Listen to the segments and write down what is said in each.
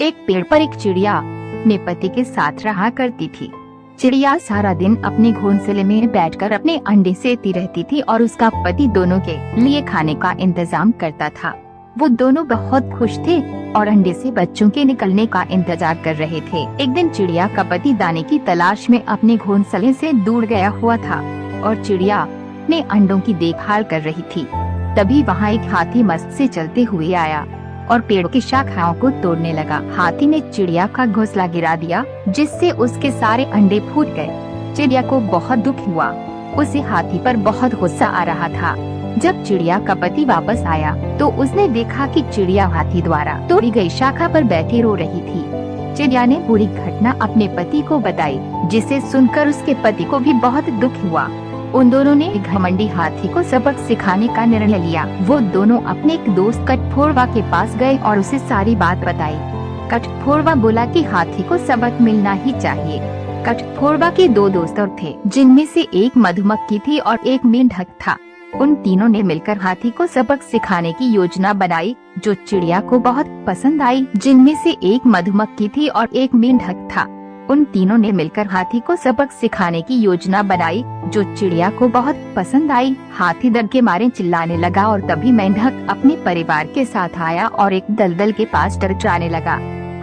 एक पेड़ पर एक चिड़िया अपने पति के साथ रहा करती थी। चिड़िया सारा दिन अपने घोंसले में बैठकर अपने अंडे सेती रहती थी और उसका पति दोनों के लिए खाने का इंतजाम करता था। वो दोनों बहुत खुश थे और अंडे से बच्चों के निकलने का इंतजार कर रहे थे। एक दिन चिड़िया का पति दाने की तलाश में अपने घोंसले से दूर गया हुआ था और चिड़िया अपने अंडों की देखभाल कर रही थी। तभी वहाँ एक हाथी मस्त से चलते हुए आया और पेड़ की शाखाओं को तोड़ने लगा। हाथी ने चिड़िया का घोंसला गिरा दिया, जिससे उसके सारे अंडे फूट गए। चिड़िया को बहुत दुख हुआ। उसे हाथी पर बहुत गुस्सा आ रहा था। जब चिड़िया का पति वापस आया तो उसने देखा कि चिड़िया हाथी द्वारा तोड़ी गई शाखा पर बैठी रो रही थी। चिड़िया ने पूरी घटना अपने पति को बताई, जिसे सुनकर उसके पति को भी बहुत दुख हुआ। उन दोनों ने घमंडी हाथी को सबक सिखाने का निर्णय लिया। वो दोनों अपने एक दोस्त कठफोड़वा के पास गए और उसे सारी बात बताई। कठफोड़वा बोला कि हाथी को सबक मिलना ही चाहिए। कठफोड़वा के दो दोस्त और थे, जिनमें से एक मधुमक्खी थी और एक मेंढक था। उन तीनों ने मिलकर हाथी को सबक सिखाने की योजना बनाई, जो चिड़िया को बहुत पसंद आई। जिनमें से एक मधुमक्खी थी और एक मेंढक था। उन तीनों ने मिलकर हाथी को सबक सिखाने की योजना बनाई, जो चिड़िया को बहुत पसंद आई। हाथी डर के मारे चिल्लाने लगा और तभी मेंढक अपने परिवार के साथ आया और एक दलदल के पास टरचाने लगा।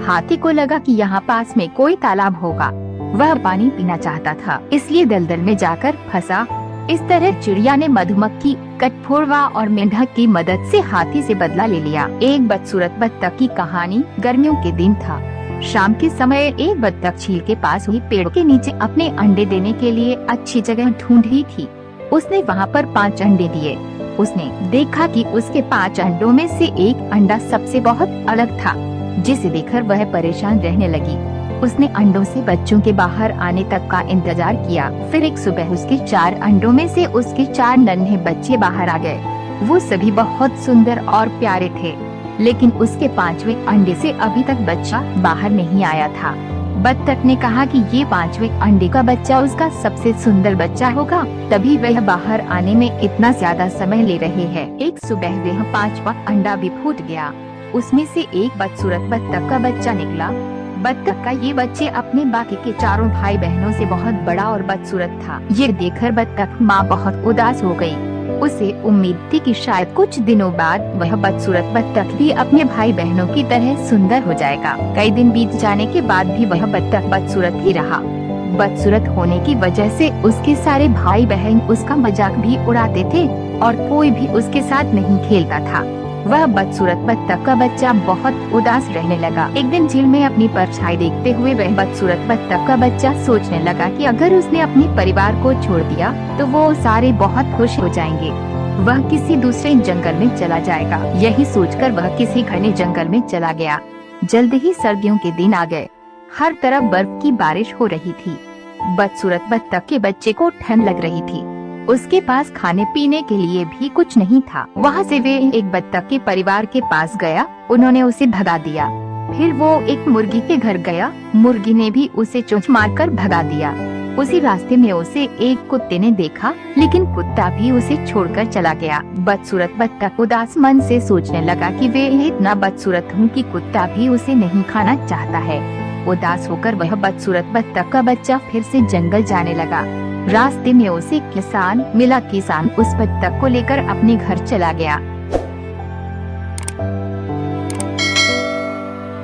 हाथी को लगा कि यहाँ पास में कोई तालाब होगा। वह पानी पीना चाहता था, इसलिए दलदल में जाकर फंसा। इस तरह चिड़िया ने मधुमक्खी, कठफोड़वा और मेंढक की मदद से हाथी से बदला ले लिया। एक बदसूरत बत्तख की कहानी। गर्मियों के दिन था। शाम के समय एक बत्तख झील के पास हुई पेड़ के नीचे अपने अंडे देने के लिए अच्छी जगह ढूंढ रही थी। उसने वहाँ पर 5 अंडे दिए। उसने देखा कि उसके 5 अंडों में से एक अंडा सबसे बहुत अलग था, जिसे देखकर वह परेशान रहने लगी। उसने अंडों से बच्चों के बाहर आने तक का इंतजार किया। फिर एक सुबह उसके 4 अंडों में से उसके 4 नन्हे बच्चे बाहर आ गए। वो सभी बहुत सुंदर और प्यारे थे, लेकिन उसके 5वें अंडे से अभी तक बच्चा बाहर नहीं आया था। बत्तख ने कहा कि ये 5वें अंडे का बच्चा उसका सबसे सुंदर बच्चा होगा, तभी वह बाहर आने में इतना ज्यादा समय ले रहे हैं। एक सुबह वह 5वां अंडा भी फूट गया। उसमें से एक बदसूरत बत्तख का बच्चा निकला। बत्तख का ये बच्चे अपने बाकी के 4 भाई बहनों से बहुत बड़ा और बदसूरत था। ये देखकर बत्तख माँ बहुत उदास हो गई। उसे उम्मीद थी कि शायद कुछ दिनों बाद वह बदसूरत बत्तख भी अपने भाई बहनों की तरह सुंदर हो जाएगा। कई दिन बीत जाने के बाद भी वह बत्तख बदसूरत ही रहा। बदसूरत होने की वजह से उसके सारे भाई बहन उसका मजाक भी उड़ाते थे और कोई भी उसके साथ नहीं खेलता था। वह बदसूरत बत्तख का बच्चा बहुत उदास रहने लगा। एक दिन झील में अपनी परछाई देखते हुए वह बदसूरत बत्तख का बच्चा सोचने लगा कि अगर उसने अपने परिवार को छोड़ दिया तो वो सारे बहुत खुश हो जाएंगे। वह किसी दूसरे जंगल में चला जाएगा। यही सोचकर वह किसी घने जंगल में चला गया। जल्द ही सर्दियों के दिन आ गए। हर तरफ बर्फ की बारिश हो रही थी। बदसूरत बत्तख के बच्चे को ठंड लग रही थी। उसके पास खाने पीने के लिए भी कुछ नहीं था। वहाँ से वे एक बत्तख के परिवार के पास गया। उन्होंने उसे भगा दिया। फिर वो एक मुर्गी के घर गया। मुर्गी ने भी उसे चोंच मारकर भगा दिया। उसी रास्ते में उसे एक कुत्ते ने देखा, लेकिन कुत्ता भी उसे छोड़कर चला गया। बदसूरत बत्तख उदास मन से सोचने लगा कि वे इतना बदसूरत हूँ कि कुत्ता भी उसे नहीं खाना चाहता है। उदास होकर वह बदसूरत बत्तख का बच्चा फिर से जंगल जाने लगा। रास्ते में उसे किसान मिला। किसान उस बत्तख को लेकर अपने घर चला गया।